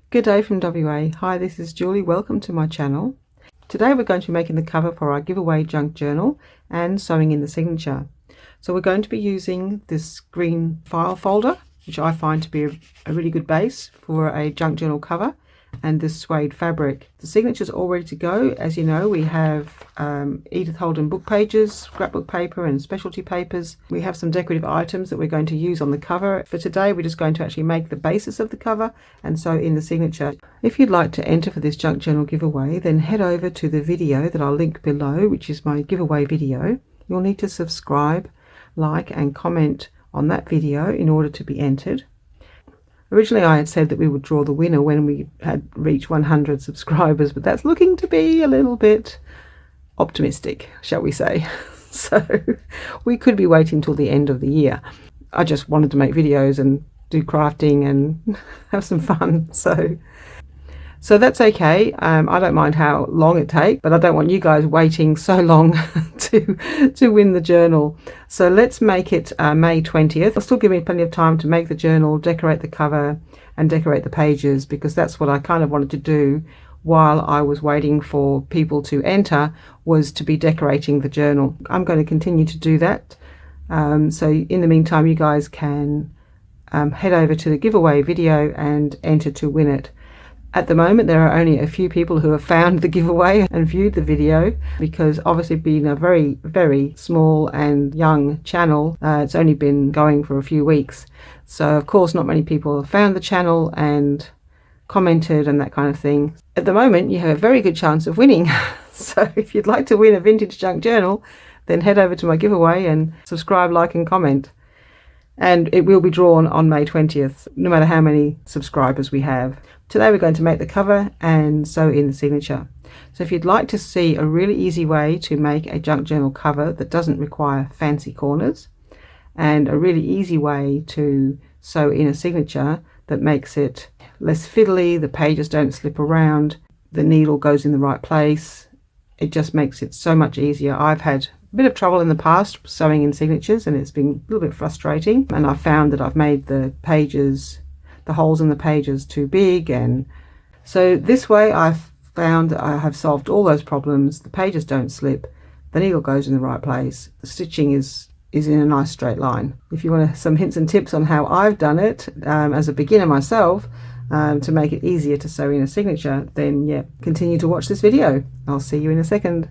Good day from WA. Hi, this is Julie. Welcome to my channel. Today we're going to be making the cover for our giveaway junk journal and sewing in the signature. So we're going to be using this green file folder, which I find to be a really good base for a junk journal cover, and this suede fabric. The signature's all ready to go. As you know, we have Edith Holden book pages, scrapbook paper and specialty papers. We have some decorative items that we're going to use on the cover. For today, we're just going to actually make the basis of the cover and sew in the signature. If you'd like to enter for this junk journal giveaway, then head over to the video that I'll link below, which is my giveaway video. You'll need to subscribe, like and comment on that video in order to be entered. Originally I had said that we would draw the winner when we had reached 100 subscribers, but that's looking to be a little bit optimistic, shall we say. So we could be waiting till the end of the year. I just wanted to make videos and do crafting and have some fun. So that's okay. I don't mind how long it takes, but I don't want you guys waiting so long to win the journal. So let's make it May 20th. I'll still give me plenty of time to make the journal, decorate the cover and decorate the pages, because that's what I kind of wanted to do while I was waiting for people to enter, was to be decorating the journal. I'm going to continue to do that. So in the meantime, you guys can head over to the giveaway video and enter to win it. At the moment, there are only a few people who have found the giveaway and viewed the video, because obviously being a very, very small and young channel, it's only been going for a few weeks. So of course, not many people have found the channel and commented and that kind of thing. At the moment, you have a very good chance of winning. So if you'd like to win a vintage junk journal, then head over to my giveaway and subscribe, like and comment. And it will be drawn on May 20th, no matter how many subscribers we have. Today we're going to make the cover and sew in the signature. So if you'd like to see a really easy way to make a junk journal cover that doesn't require fancy corners, and a really easy way to sew in a signature that makes it less fiddly, the pages don't slip around, the needle goes in the right place, it just makes it so much easier. I've had a bit of trouble in the past sewing in signatures, and it's been a little bit frustrating, and I've found that I've made the pages, the holes in the pages, too big, and so this way I've found that I have solved all those problems. The pages don't slip, the needle goes in the right place, the stitching is in a nice straight line. If you want some hints and tips on how I've done it as a beginner myself, to make it easier to sew in a signature, then yeah, continue to watch this video. I'll see you in a second.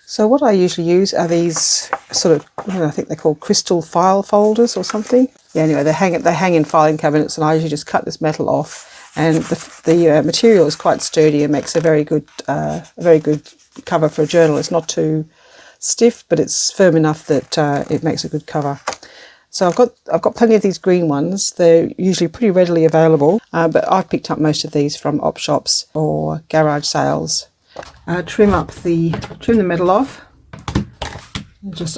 So what I usually use are these sort of, I think they're called crystal file folders or something. Yeah, anyway, they hang in filing cabinets, and I usually just cut this metal off, and the material is quite sturdy and makes a very good cover for a journal. It's not too stiff, but it's firm enough that it makes a good cover. So I've got plenty of these green ones. They're usually pretty readily available, but I've picked up most of these from op shops or garage sales. Trim the metal off.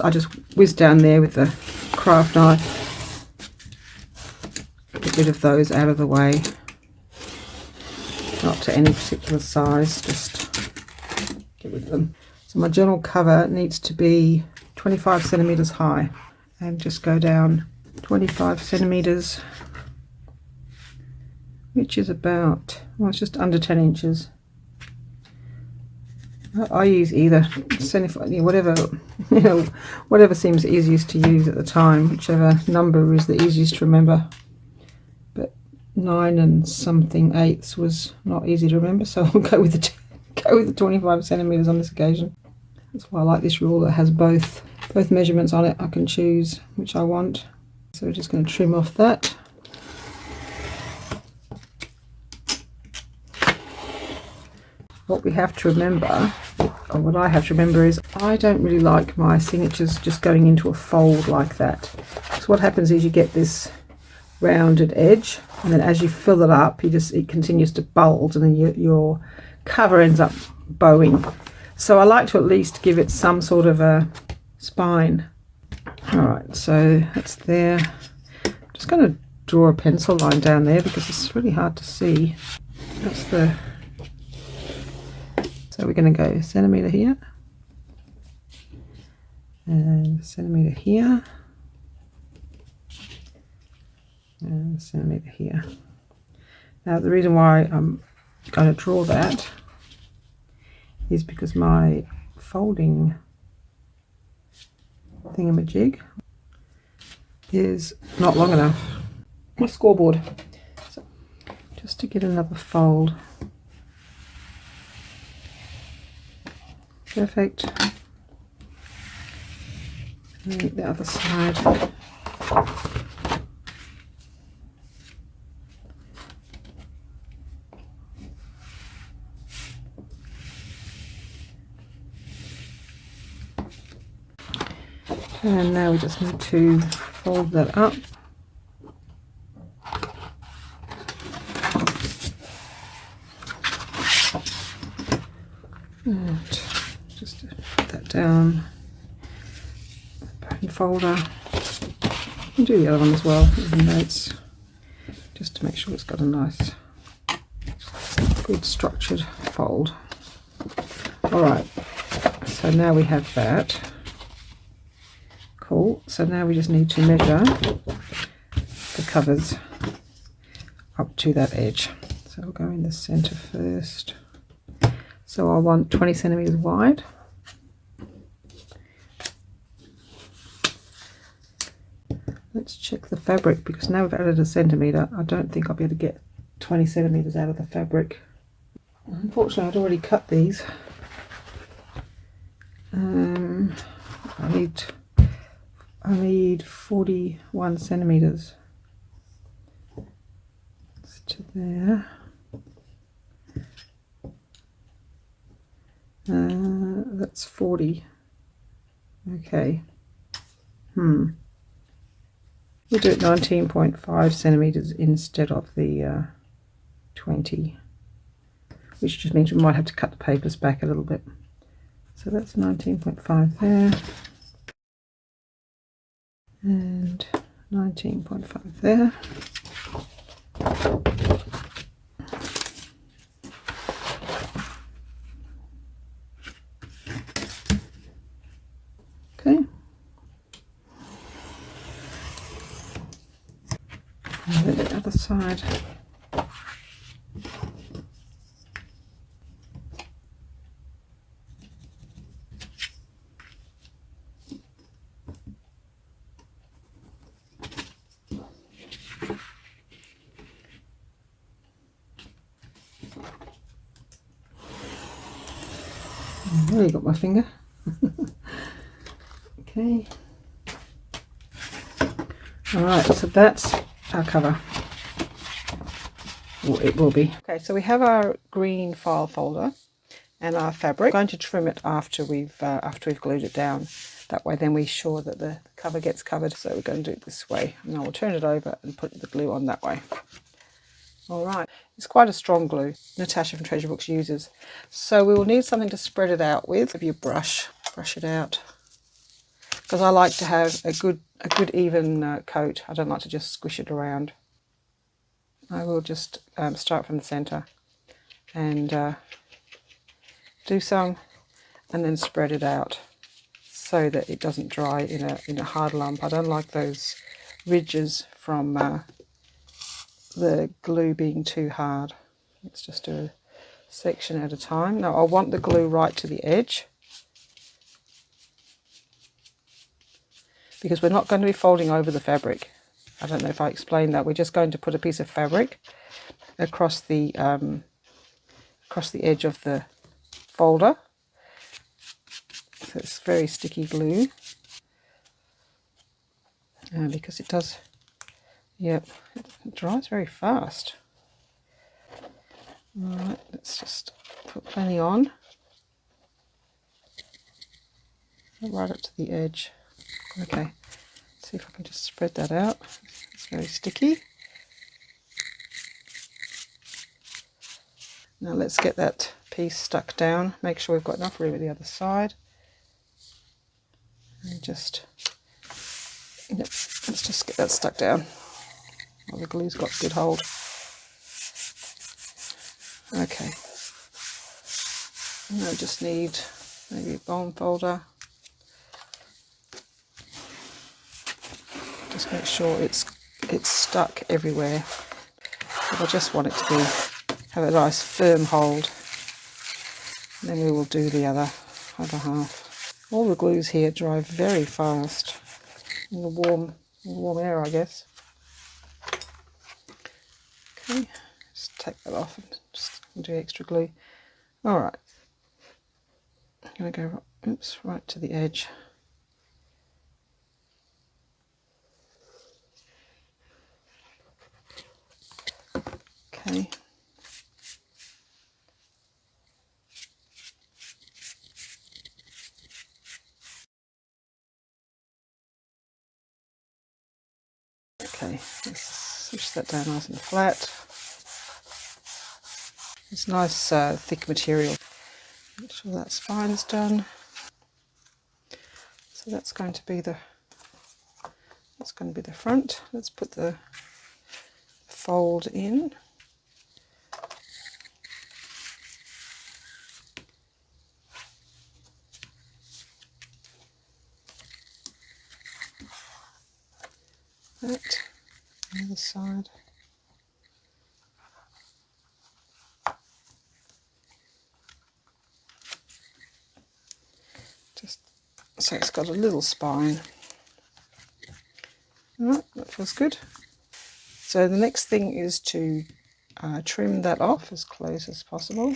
I just whiz down there with the craft knife. Get rid of those out of the way. Not to any particular size, just get rid of them. So my journal cover needs to be 25 centimeters high, and just go down 25 centimeters, which is about, well, it's just under 10 inches. I use either whatever seems easiest to use at the time, whichever number is the easiest to remember. But 9 and something eighths was not easy to remember, so I'll go with the 25 centimeters on this occasion. That's why I like this rule that has both measurements on it. I can choose which I want. So we're just going to trim off that. What we have to remember, or what I have to remember, is I don't really like my signatures just going into a fold like that. So what happens is you get this rounded edge, and then as you fill it up, it continues to bulge, and then your cover ends up bowing. So I like to at least give it some sort of a spine. Alright, so that's there. I'm just going to draw a pencil line down there because it's really hard to see. So we're going to go centimetre here, and centimetre here, and centimetre here. Now the reason why I'm going to draw that is because my folding thingamajig is not long enough. My scoreboard. So just to get another fold. Perfect. And the other side. And now we just need to fold that up. And just put that down. Bone folder. And do the other one as well, even though it's just to make sure it's got a nice, good structured fold. Alright, so now we have that. Cool. So now we just need to measure the covers up to that edge. So we'll go in the center first. So I want 20 centimeters wide. Let's check the fabric, because now we've added a centimeter, I don't think I'll be able to get 20 centimeters out of the fabric. Unfortunately, I'd already cut these. I need 41 centimeters. That's to there. That's 40. Okay. We'll do it 19.5 centimeters instead of the 20, which just means we might have to cut the papers back a little bit. So that's 19.5 there, and 19.5 there. Okay. And then the other side. I've already got my finger. Okay. Alright, so that's our cover. Well, it will be. Okay, so we have our green file folder and our fabric. I'm going to trim it after we've glued it down. That way then we're sure that the cover gets covered. So we're going to do it this way. And I will turn it over and put the glue on that way. Alright, it's quite a strong glue Natasha from Treasure Books uses. So we will need something to spread it out with. Maybe a brush it out. Because I like to have a good even coat. I don't like to just squish it around. I will just start from the center and do some, and then spread it out so that it doesn't dry in a hard lump. I don't like those ridges from the glue being too hard. Let's just do a section at a time. Now I want the glue right to the edge, because we're not going to be folding over the fabric. I don't know if I explained that. We're just going to put a piece of fabric across the edge of the folder. So it's very sticky glue, because it does. Yep, it dries very fast. All right, let's just put plenty on, right up to the edge. Okay, see if I can just spread that out. It's very sticky. Now let's get that piece stuck down. Make sure we've got enough room at the other side. And just, let's just get that stuck down. Well, the glue's got good hold. Okay. And I just need maybe a bone folder. Just make sure it's stuck everywhere. but I just want it to have a nice firm hold. And then we will do the other half. All the glues here dry very fast in the warm air, I guess. Okay, just take that off and just do extra glue. All right, I'm going to go right to the edge. Okay. Okay, let's switch that down nice and flat. It's nice thick material. Make sure that spine's done. So that's going to be the front. Let's put the fold in. That on the other side. Just so it's got a little spine. Alright, that feels good. So the next thing is to trim that off as close as possible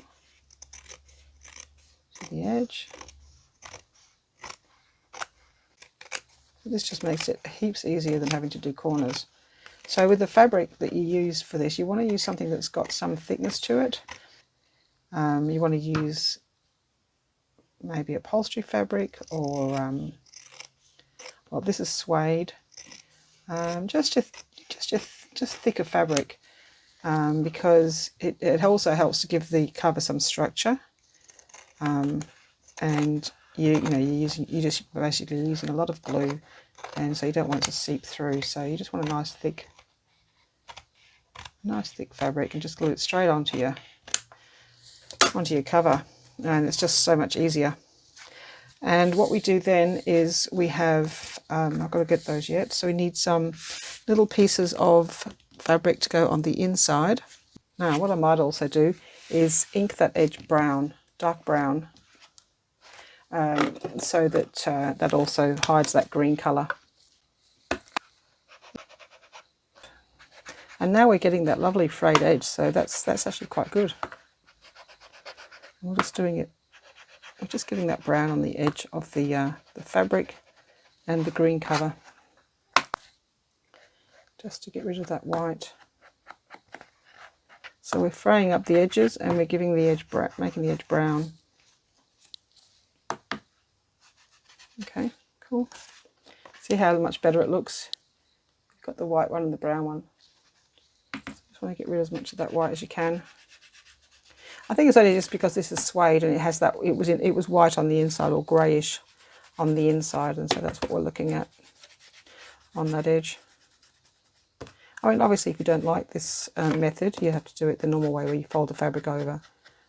to the edge. This just makes it heaps easier than having to do corners. So with the fabric that you use for this, you want to use something that's got some thickness to it. You want to use maybe upholstery fabric, or well, this is suede. Just thicker fabric, because it also helps to give the cover some structure. And you're just basically using a lot of glue, and so you don't want it to seep through. So you just want a nice thick fabric, and just glue it straight onto your cover, and it's just so much easier. And what we do then is we have I've got to get those yet, so we need some little pieces of fabric to go on the inside. Now what I might also do is ink that edge brown, dark brown, so that that also hides that green colour. And now we're getting that lovely frayed edge, so that's actually quite good. We're just doing it. We're just getting that brown on the edge of the fabric and the green cover, just to get rid of that white. So we're fraying up the edges, and we're giving the edge making the edge brown. Okay, cool. See how much better it looks? You've got the white one and the brown one. Just want to get rid of as much of that white as you can. I think it's only just because this is suede and it has that, it was white on the inside, or greyish on the inside, and so that's what we're looking at on that edge. I mean, obviously if you don't like this method, you have to do it the normal way, where you fold the fabric over.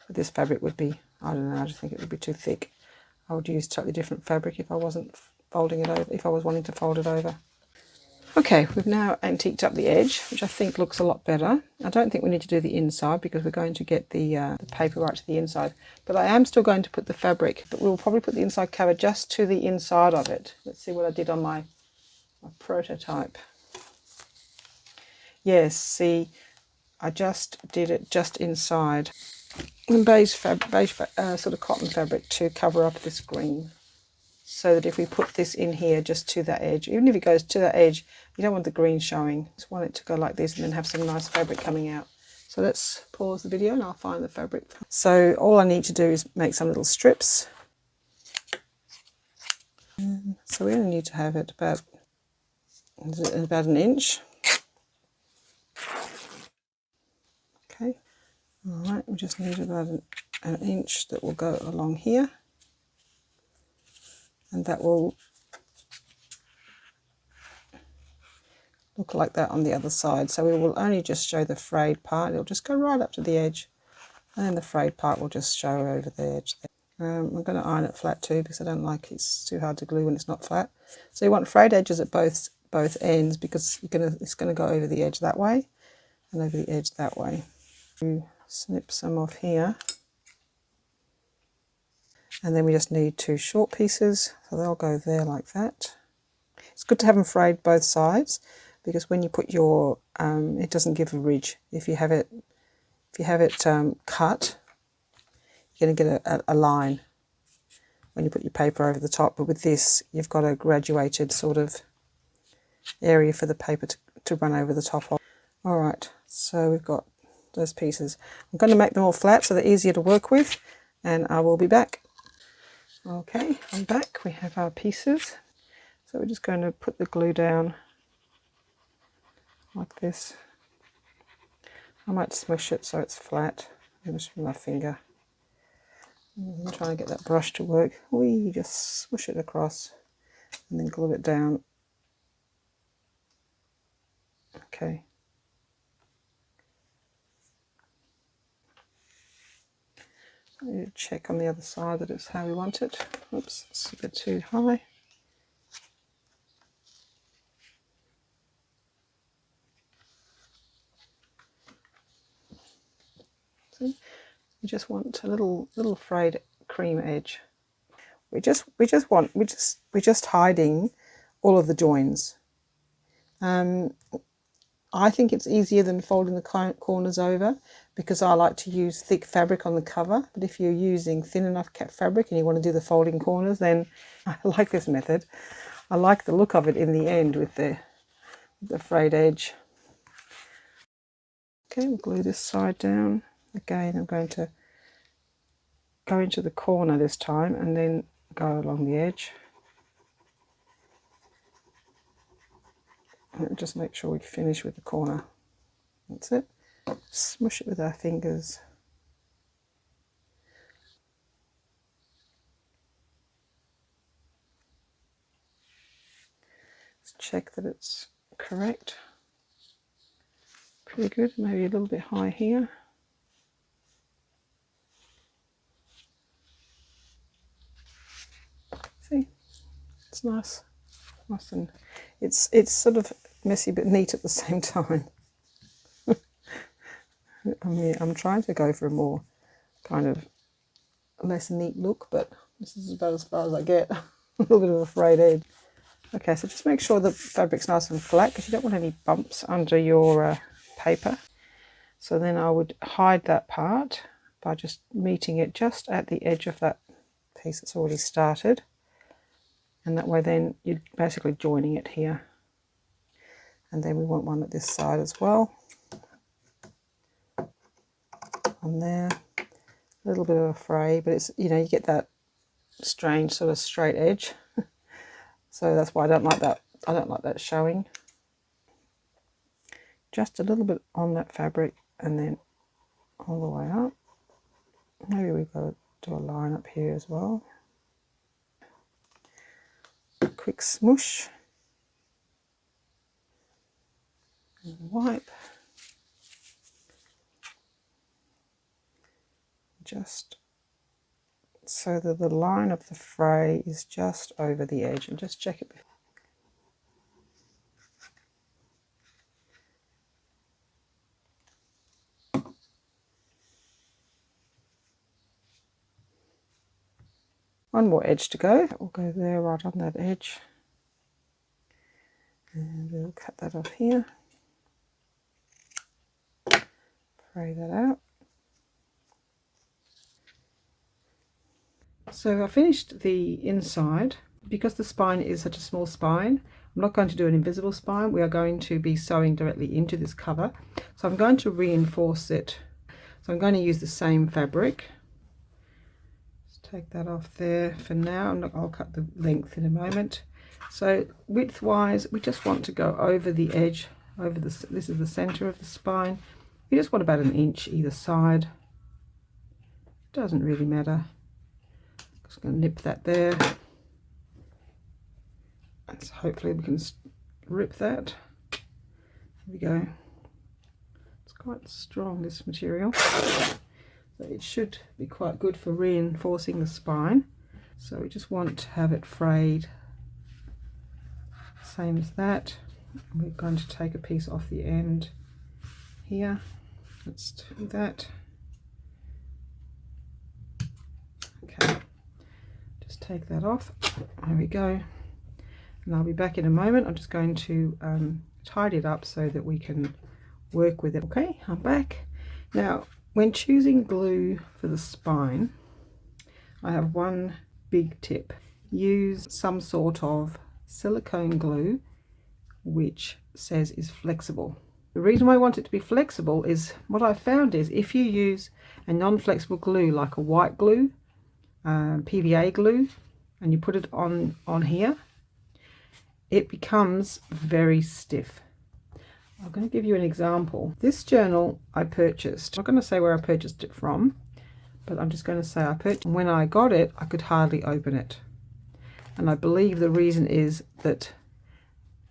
But this fabric would be, I don't know, I just think it would be too thick. I would use totally different fabric if I wasn't folding it over, if I was wanting to fold it over. Okay, we've now antiqued up the edge, which I think looks a lot better. I don't think we need to do the inside, because we're going to get the paper right to the inside. But I am still going to put the fabric, but we'll probably put the inside cover just to the inside of it. Let's see what I did on my prototype. Yes, see, I just did it just inside. And beige sort of cotton fabric to cover up this green, so that if we put this in here just to that edge, even if it goes to that edge, you don't want the green showing. Just want it to go like this, and then have some nice fabric coming out. So let's pause the video and I'll find the fabric. So all I need to do is make some little strips. So we only need to have it about an inch. Okay, all right, we just need about an inch that will go along here, and that will look like that on the other side. So we will only just show the frayed part. It'll just go right up to the edge, and then the frayed part will just show over the edge there. I'm going to iron it flat too, because I don't like it's too hard to glue when it's not flat. So you want frayed edges at both ends, because it's going to go over the edge that way, and over the edge that way. Snip some off here, and then we just need 2 short pieces, so they'll go there like that. It's good to have them frayed both sides, because when you put your it doesn't give a ridge. If you have it cut, you're going to get a line when you put your paper over the top. But with this, you've got a graduated sort of area for the paper to run over the top of. All right, so we've got those pieces. I'm going to make them all flat so they're easier to work with, and I will be back. Okay, I'm back. We have our pieces. So we're just going to put the glue down like this. I might smush it so it's flat. Just with my finger. I'm trying to get that brush to work. We just smush it across and then glue it down. Okay. I need to check on the other side that it's how we want it. Oops, it's a bit too high. See? We just want a little frayed cream edge. We're just hiding all of the joins. I think it's easier than folding the corners over, because I like to use thick fabric on the cover. But if you're using thin enough fabric and you want to do the folding corners, then I like this method. I like the look of it in the end with the frayed edge. Okay, we'll glue this side down. Again, I'm going to go into the corner this time and then go along the edge. And just make sure we finish with the corner. That's it. Smush it with our fingers. Let's check that it's correct. Pretty good. Maybe a little bit high here. See, it's nice and it's sort of messy but neat at the same time. I'm trying to go for a more kind of less neat look, but this is about as far as I get. A little bit of a frayed edge. Okay, so just make sure the fabric's nice and flat, because you don't want any bumps under your paper. So then I would hide that part by just meeting it just at the edge of that piece that's already started. And that way then you're basically joining it here. And then we want one at this side as well. On there. A little bit of a fray, but it's, you know, you get that strange sort of straight edge. So that's why I don't like that. I don't like that showing. Just a little bit on that fabric and then all the way up. Maybe we've got to do a line up here as well. Quick smush and wipe, just so that the line of the fray is just over the edge, and just check it before. One more edge to go. We'll go there right on that edge. And we'll cut that off here. Fray that out. So I finished the inside. Because the spine is such a small spine, I'm not going to do an invisible spine. We are going to be sewing directly into this cover. So I'm going to reinforce it. So I'm going to use the same fabric. Take that off there for now. I'll cut the length in a moment. So width wise, we just want to go over the edge, over this is the center of the spine. We just want about 1 inch either side. Doesn't really matter. Just going to nip that there, and so hopefully we can rip that. Here we go. It's quite strong, this material. So it should be quite good for reinforcing the spine. So we just want to have it frayed, same as that. We're going to take a piece off the end here. Let's do that. Okay, just take that off. There we go. And I'll be back in a moment. I'm just going to tidy it up so that we can work with it. Okay, I'm back. Now, when choosing glue for the spine, I have one big tip. Use some sort of silicone glue which says is flexible. The reason why I want it to be flexible is what I found is if you use a non-flexible glue like a white glue, PVA glue, and you put it on here, it becomes very stiff. I'm going to give you an example. This journal I purchased. I'm not going to say where I purchased it from, but I'm just going to say I purchased. When I got it, I could hardly open it. And I believe the reason is that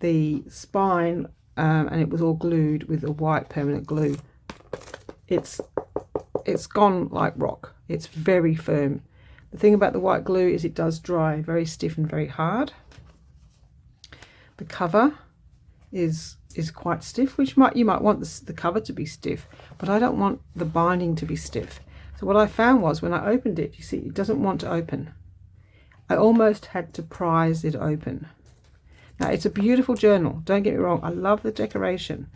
the spine, and it was all glued with a white permanent glue, it's gone like rock. It's very firm. The thing about the white glue is it does dry very stiff and very hard. The cover is quite stiff, which you might want the cover to be stiff, but I don't want the binding to be stiff. So what I found was when I opened it, you see, it doesn't want to open. I almost had to prise it open. Now, it's a beautiful journal, don't get me wrong, I love the decoration.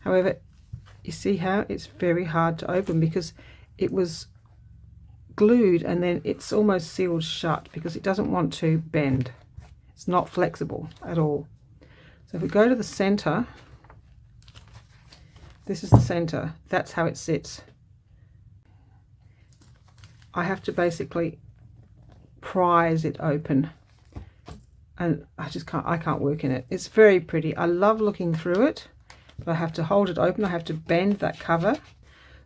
However, you see how it's very hard to open because it was glued and then it's almost sealed shut because it doesn't want to bend. It's not flexible at all. So if we go to the center, this is the center, that's how it sits. I have to basically prise it open, and I can't work in it. It's very pretty. I love looking through it, but I have to hold it open. I have to bend that cover.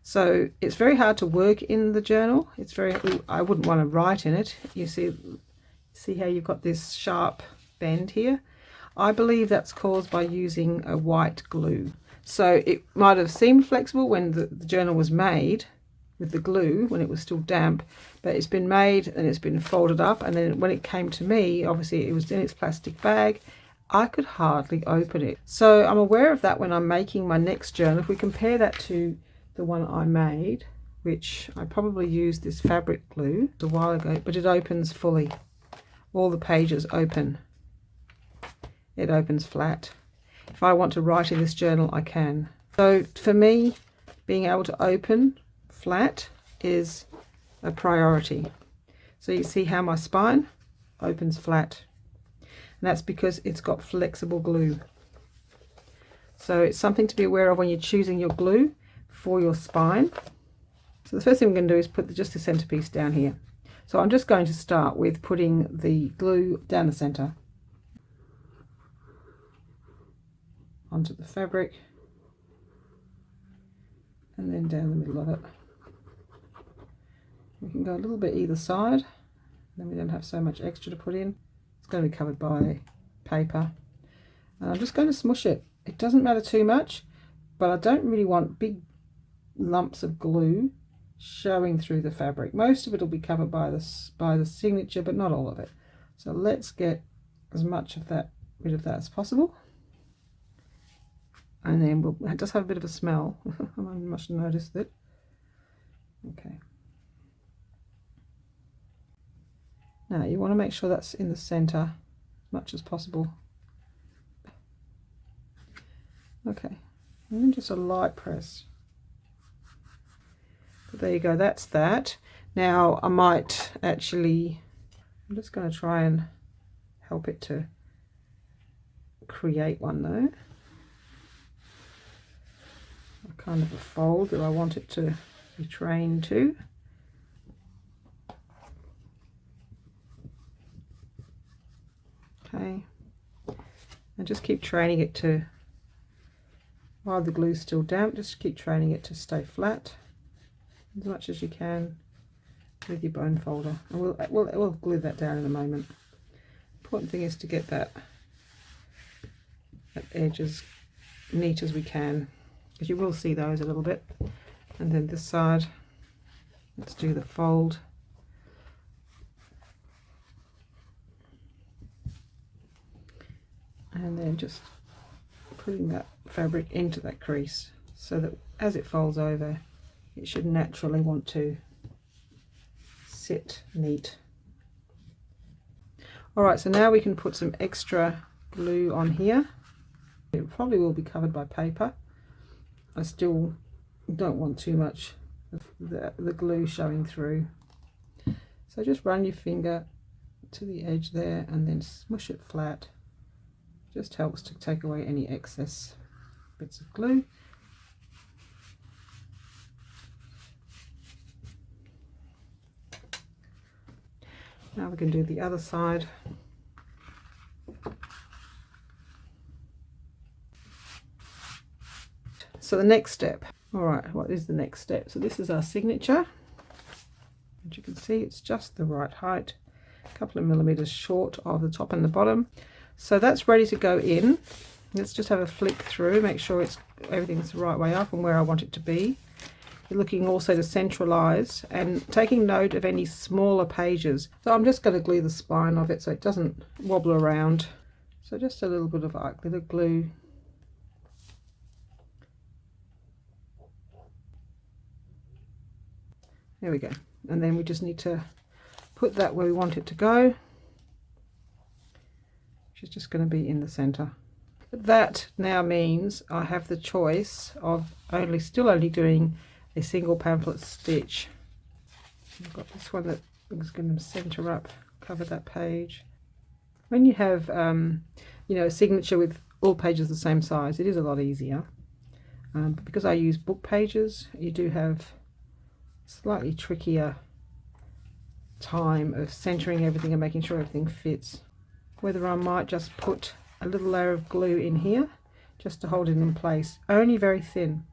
So it's very hard to work in the journal. I wouldn't want to write in it. You see how you've got this sharp bend here? I believe that's caused by using a white glue. So it might have seemed flexible when the journal was made with the glue, when it was still damp, but it's been made and it's been folded up, and then when it came to me, obviously it was in its plastic bag, I could hardly open it. So I'm aware of that when I'm making my next journal. If we compare that to the one I made, which I probably used this fabric glue a while ago, but it opens fully. All the pages open. It opens flat. If I want to write in this journal, I can. So for me, being able to open flat is a priority. So you see how my spine opens flat, and that's because it's got flexible glue. So it's something to be aware of when you're choosing your glue for your spine. So the first thing I'm going to do is put just the centerpiece down here. So I'm just going to start with putting the glue down the center onto the fabric and then down the middle of it. We can go a little bit either side, then we don't have so much extra to put in. It's going to be covered by paper. And I'm just going to smush it. It doesn't matter too much, but I don't really want big lumps of glue showing through the fabric. Most of it will be covered by the signature, but not all of it. So let's get as much of that, rid of that as possible. And then it does have a bit of a smell. I must have noticed it. Okay. Now you want to make sure that's in the center as much as possible. Okay, and then just a light press. But there you go, that's that. Now I might actually, I'm just going to try and help it to create one though. A kind of a fold that I want it to be trained to. Okay, and just keep training it to, while the glue's still damp, just keep training it to stay flat as much as you can with your bone folder. And we'll glue that down in a moment. Important thing is to get that edge as neat as we can, because you will see those a little bit. And then this side, let's do the fold. And then just putting that fabric into that crease so that as it folds over, it should naturally want to sit neat. Alright, so now we can put some extra glue on here. It probably will be covered by paper. I still don't want too much of the glue showing through. So just run your finger to the edge there and then smush it flat. Just helps to take away any excess bits of glue. Now we can do the other side. So the next step, all right, what is the next step? So this is our signature. As you can see, it's just the right height, a couple of millimeters short of the top and the bottom. So that's ready to go in. Let's just have a flick through, make sure everything's the right way up and where I want it to be. You're looking also to centralize and taking note of any smaller pages. So I'm just going to glue the spine of it so it doesn't wobble around. So just a little bit of art glitter glue. There we go. And then we just need to put that where we want it to go, which is just going to be in the center. But that now means I have the choice of still only doing a single pamphlet stitch. I've got this one that is going to center up, cover that page. When you have you know, a signature with all pages the same size, it is a lot easier. But because I use book pages, you do have slightly trickier time of centering everything and making sure everything fits. Whether I might just put a little layer of glue in here just to hold it in place, only very thin.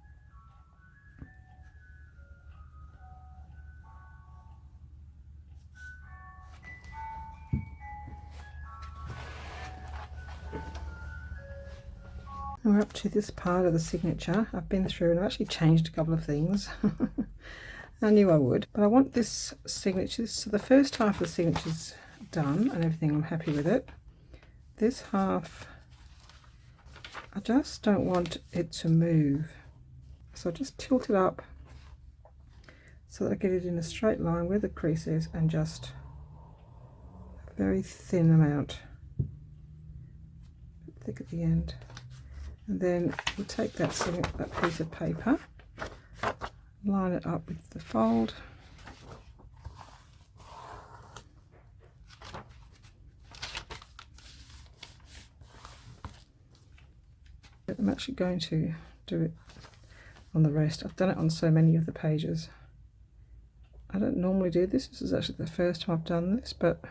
And we're up to this part of the signature. I've been through and I've actually changed a couple of things. I knew I would, but I want this signature, so the first half of the signature's done and everything, I'm happy with it. This half, I just don't want it to move. So I just tilt it up so that I get it in a straight line where the crease is and just a very thin amount, thick at the end. And then we take that piece of paper, line it up with the fold, I'm actually going to do it on the rest. I've done it on so many of the pages. I don't normally do this. This is actually the first time I've done this, but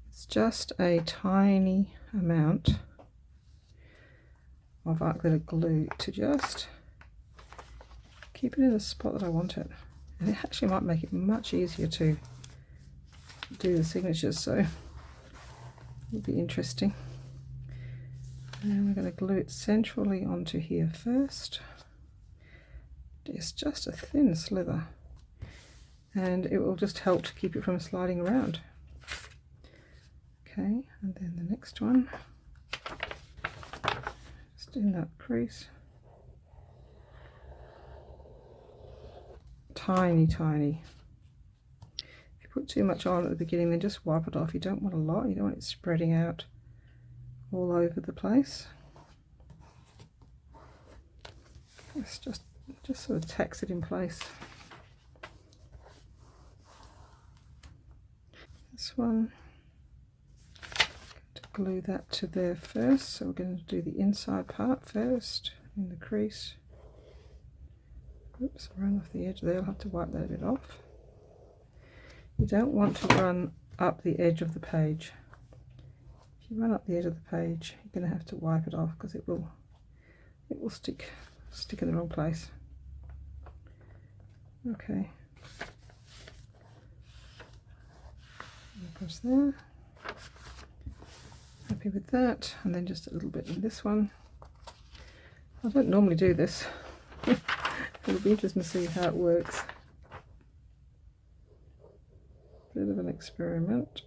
it's just a tiny amount of art glitter glue to just keep it in the spot that I want it. And it actually might make it much easier to do the signatures, so it'll be interesting. And we're going to glue it centrally onto here first. It's just a thin slither, and it will just help to keep it from sliding around. Okay, and then the next one, just in that crease. Tiny, tiny. If you put too much on at the beginning, then just wipe it off. You don't want a lot, you don't want it spreading out all over the place. It's just sort of tacks it in place. This one, to glue that to there first, so we're going to do the inside part first in the crease. Oops, I ran off the edge there. I'll have to wipe that a bit off. You don't want to run up the edge of the page. If you run up the edge of the page, you're going to have to wipe it off because it will stick in the wrong place. Okay. Across there. Happy with that, and then just a little bit in this one. I don't normally do this. It'll be interesting to see how it works. Bit of an experiment.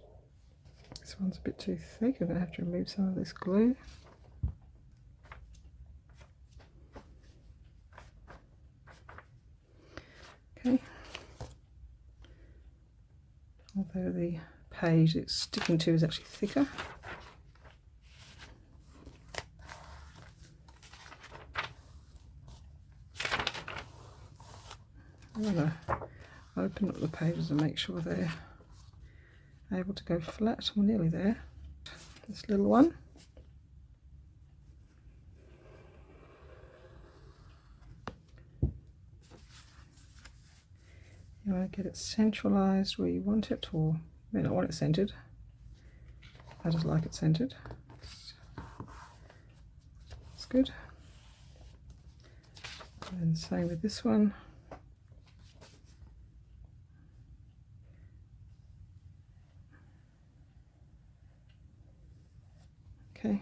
This one's a bit too thick. I'm going to have to remove some of this glue. Okay. Although the page it's sticking to is actually thicker. I'm going to open up the pages and make sure they're able to go flat. We're nearly there. This little one. You want to get it centralized where you want it, or you may not want it centered. I just like it centered. That's good. And same with this one. Okay.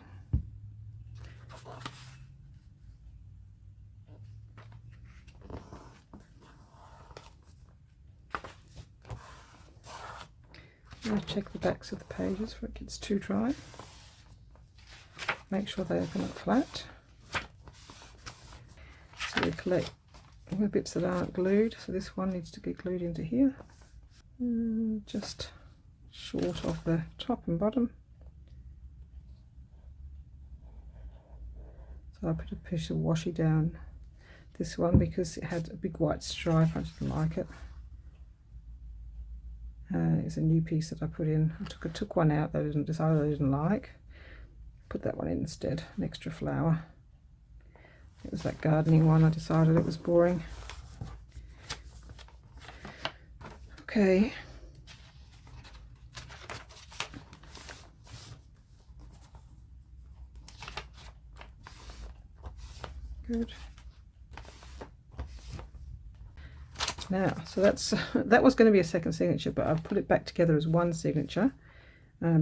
I'll check the backs of the pages before it gets too dry. Make sure they open up flat. So we collect all the bits that aren't glued. So this one needs to be glued into here. Just short of the top and bottom. So I put a piece of washi down this one because it had a big white stripe. I didn't like it. It's a new piece that I put in. I took one out that I didn't like. Put that one in instead, an extra flower. It was that gardening one. I decided it was boring. Okay. Good. Now, so that was going to be a second signature, but I've put it back together as one signature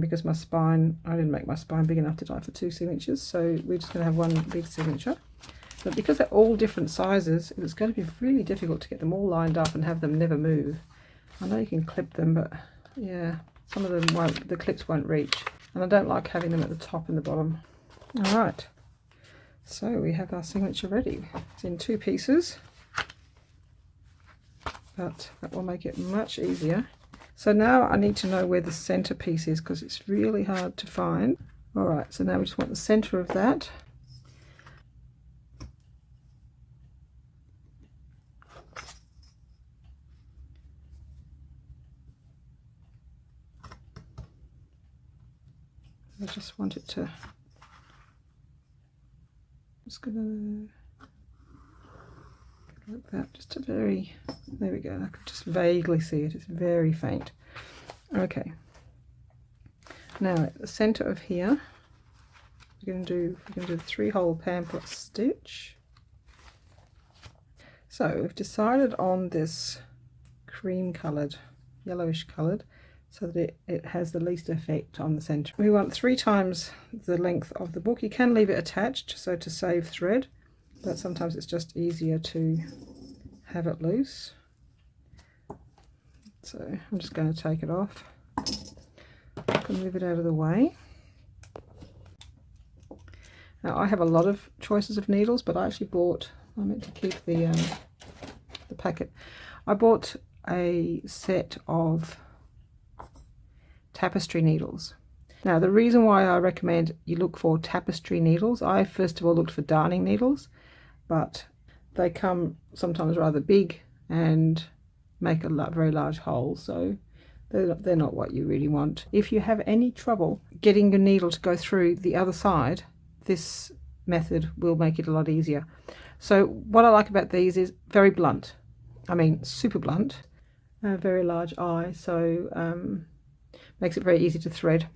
because my spine, I didn't make my spine big enough to die for two signatures, so we're just going to have one big signature. But because they're all different sizes, it's going to be really difficult to get them all lined up and have them never move. I know you can clip them, but yeah, some of them won't, the clips won't reach, and I don't like having them at the top and the bottom. All right, so we have our signature ready. It's in two pieces, but that will make it much easier. So now I need to know where the center piece is because it's really hard to find. All right, so now we just want the center of that. I just want it to, just gonna like that, just a very, there we go, I can just vaguely see it, it's very faint. Okay, now at the center of here we're going to do the 3-hole pamphlet stitch. So we've decided on this cream colored, yellowish colored, so that it has the least effect on the center. We want 3 times the length of the book. You can leave it attached so to save thread, but sometimes it's just easier to have it loose. So I'm just going to take it off and move it out of the way. Now I have a lot of choices of needles, but I actually bought, I meant to keep the packet. I bought a set of tapestry needles. Now the reason why I recommend you look for tapestry needles, I first of all looked for darning needles, but they come sometimes rather big and make a very large hole, so they're not what you really want. If you have any trouble getting your needle to go through the other side, this method will make it a lot easier. So what I like about these is very blunt, I mean super blunt, a very large eye, so makes it very easy to thread.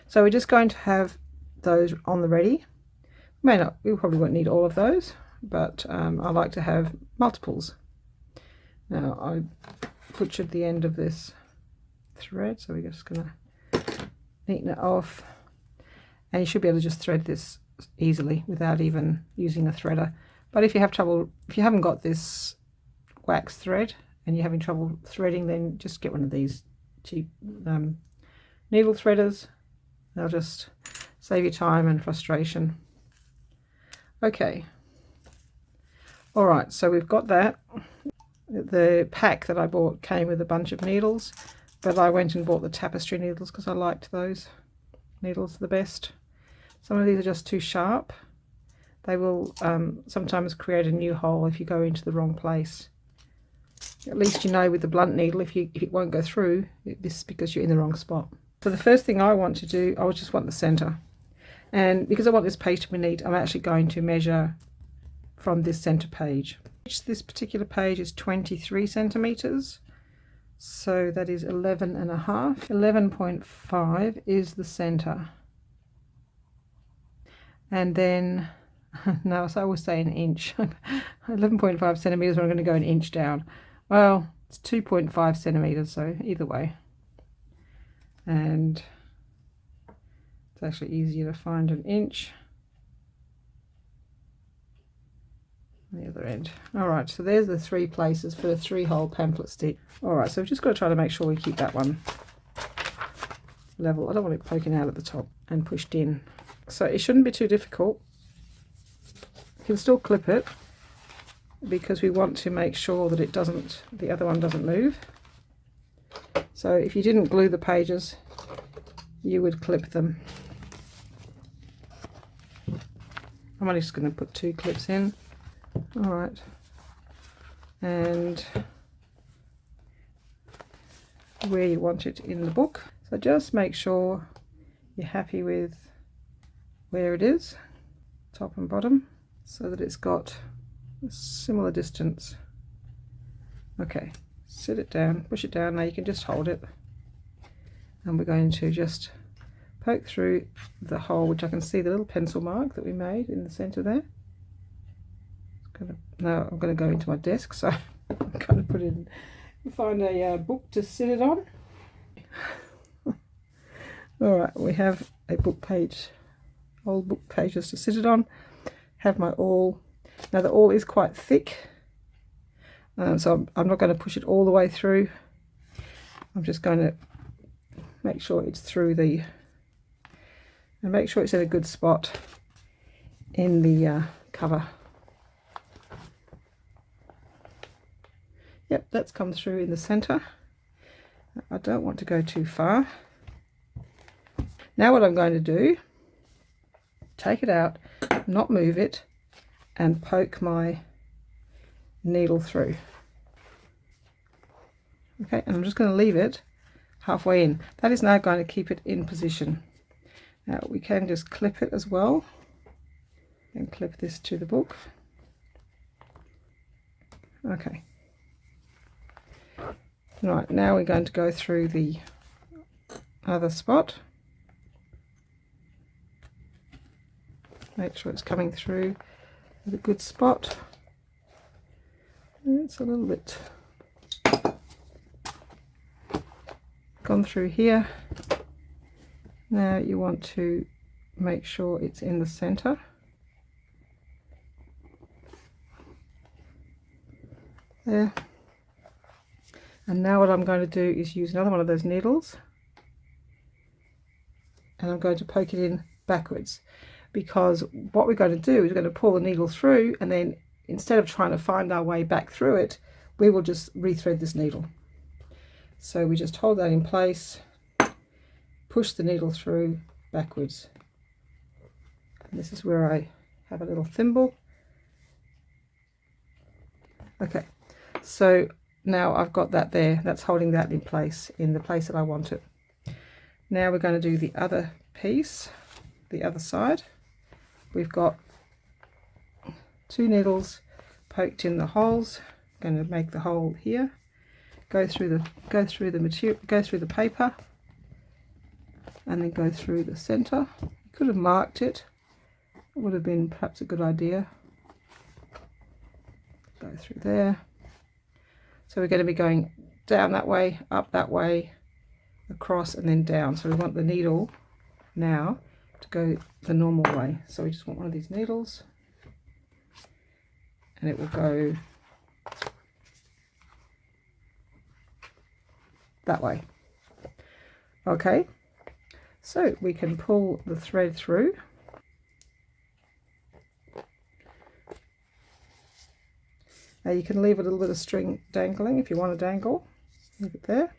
So we're just going to have those on the ready. We probably won't need all of those, but I like to have multiples. Now I butchered the end of this thread, so we're just going to neaten it off, and you should be able to just thread this easily without even using a threader. But if you have trouble, if you haven't got this wax thread and you're having trouble threading, then just get one of these cheap needle threaders. They'll just save you time and frustration. Okay, all right, so we've got that. The pack that I bought came with a bunch of needles, but I went and bought the tapestry needles because I liked those needles the best. Some of these are just too sharp. They will sometimes create a new hole if you go into the wrong place. At least you know with the blunt needle, if it won't go through, this is because you're in the wrong spot. So the first thing I want to do, I just want the center. And because I want this page to be neat, I'm actually going to measure from this center page. This particular page is 23 centimeters. So that is 11 and a half. 11.5 is the center. And then, no, so I always say an inch. 11.5 centimeters, I'm going to go an inch down. Well, it's 2.5 centimeters, so either way. And it's actually easier to find an inch on the other end. All right, so there's the 3 places for the 3-hole pamphlet stitch. All right, so we've just got to try to make sure we keep that one level. I don't want it poking out at the top and pushed in. So it shouldn't be too difficult. You can still clip it because we want to make sure that the other one doesn't move. So if you didn't glue the pages, you would clip them. I'm only just going to put 2 clips in. All right, and where you want it in the book. So just make sure you're happy with where it is, top and bottom, so that it's got a similar distance. Okay, sit it down, push it down. Now you can just hold it, and we're going to just poke through the hole, which I can see the little pencil mark that we made in the center there. Now I'm going to go into my desk, so I'm going to put in, find a book to sit it on. All right, we have a book page, old book pages to sit it on. Have my awl. Now the awl is quite thick, so I'm not going to push it all the way through. I'm just going to make sure it's through and make sure it's in a good spot in the cover. Yep, that's come through in the center. I don't want to go too far. Now what I'm going to do, take it out, not move it, and poke my needle through. Okay, and I'm just going to leave it halfway in. That is now going to keep it in position. Now we can just clip it as well, and clip this to the book. Okay. Right, now we're going to go through the other spot. Make sure it's coming through with a good spot. It's a little bit gone through here. Now you want to make sure it's in the center. There. And now what I'm going to do is use another one of those needles, and I'm going to poke it in backwards, because what we're going to do is we're going to pull the needle through, and then instead of trying to find our way back through it, we will just rethread this needle. So we just hold that in place, push the needle through backwards. And this is where I have a little thimble. Okay, so now I've got that there, that's holding that in place, in the place that I want it. Now we're going to do the other piece, the other side. We've got 2 needles poked in the holes. I'm going to make the hole here, go through the material, go through the paper, and then go through the center. You could have marked it, it would have been perhaps a good idea. Go through there. So we're going to be going down that way, up that way, across, and then down. So we want the needle now to go the normal way. So we just want one of these needles, and it will go that way. Okay, so we can pull the thread through. Now you can leave a little bit of string dangling if you want to dangle. Leave it there.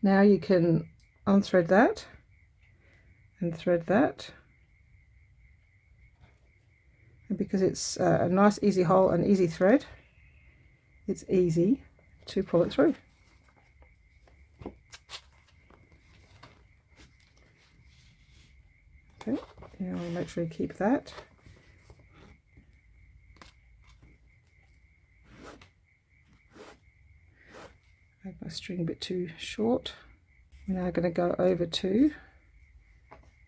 Now you can unthread that and thread that. And because it's a nice easy hole and easy thread, it's easy to pull it through. Okay, now I'll make sure you keep that. Made my string a bit too short. We're now going to go over to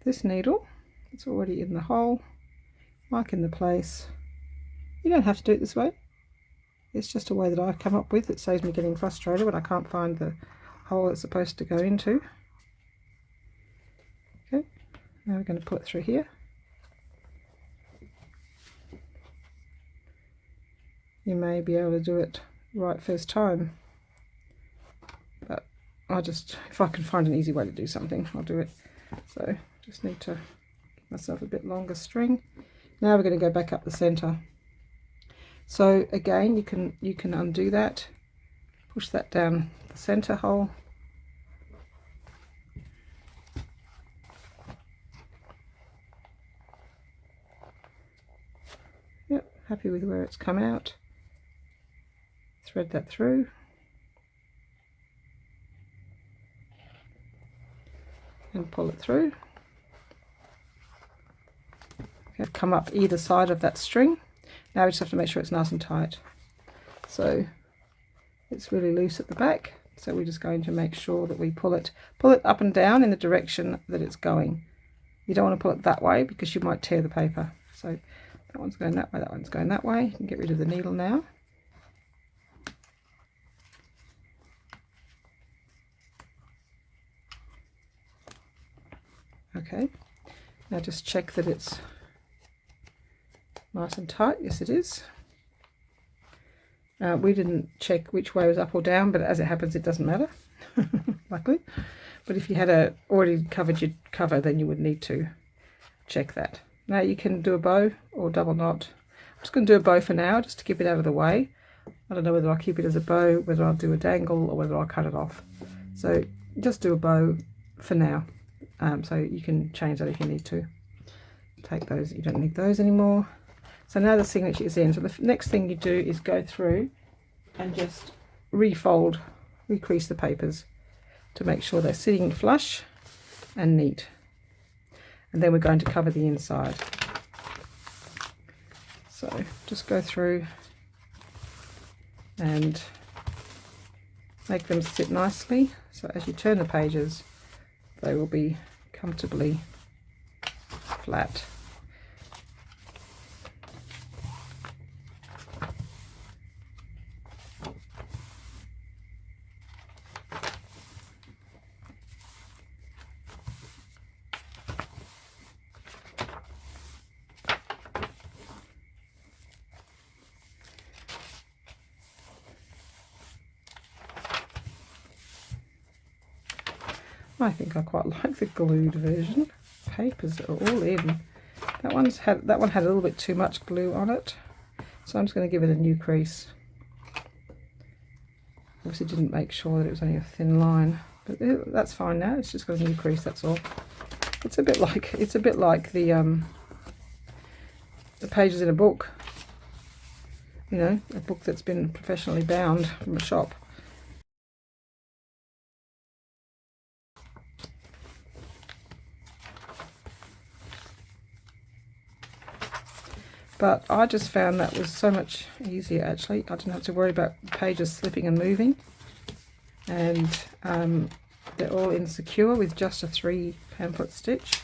this needle. It's already in the hole. Mark in the place. You don't have to do it this way. It's just a way that I've come up with. It saves me getting frustrated when I can't find the hole it's supposed to go into. Okay, now we're going to put it through here. You may be able to do it right first time, but if I can find an easy way to do something, I'll do it. So just need to give myself a bit longer string. Now we're going to go back up the center. So again, you can undo that, push that down the center hole. Yep, happy with where it's come out. Thread that through. And pull it through. Okay, come up either side of that string. Now we just have to make sure it's nice and tight. So it's really loose at the back, so we're just going to make sure that we pull it up and down in the direction that it's going. You don't want to pull it that way because you might tear the paper. So that one's going that way, that one's going that way. You can get rid of the needle now. Okay, now just check that it's nice and tight. Yes, it is. We didn't check which way was up or down, but as it happens, it doesn't matter, luckily. But if you had already covered your cover, then you would need to check that. Now you can do a bow or double knot. I'm just going to do a bow for now, just to keep it out of the way. I don't know whether I'll keep it as a bow, whether I'll do a dangle, or whether I'll cut it off. So just do a bow for now. So you can change that if you need to. Take those, you don't need those anymore. So now the signature is in. So the next thing you do is go through and just refold, recrease the papers to make sure they're sitting flush and neat. And then we're going to cover the inside. So just go through and make them sit nicely. So as you turn the pages, they will be comfortably flat. I think I quite like the glued version. Papers are all in. That one had a little bit too much glue on it, so I'm just going to give it a new crease. Obviously didn't make sure that it was only a thin line, but that's fine now. It's just got a new crease, that's all. It's a bit like the pages in a book. You know, a book that's been professionally bound from a shop. But I just found that was so much easier actually. I didn't have to worry about pages slipping and moving. And they're all insecure with just a 3 pamphlet stitch.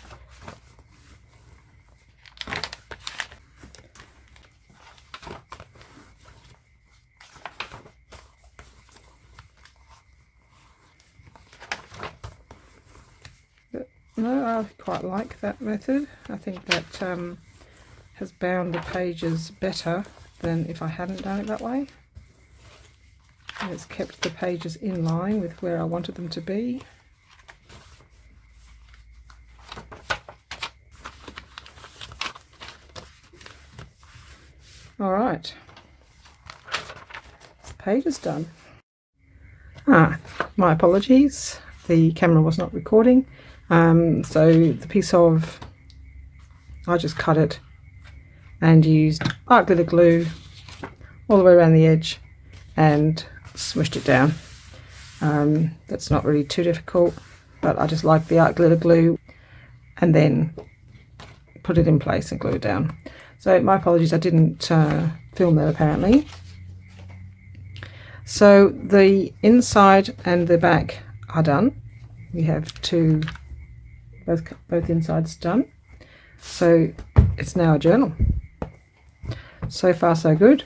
But no, I quite like that method. I think that has bound the pages better than if I hadn't done it that way. And it's kept the pages in line with where I wanted them to be. All right, pages done. My apologies, the camera was not recording. So the piece of, I just cut it and used art glitter glue all the way around the edge and smushed it down. That's not really too difficult, but I just like the art glitter glue, and then put it in place and glue it down. So my apologies, I didn't film that apparently. So the inside and the back are done. We have both insides done. So it's now a journal. So far so good.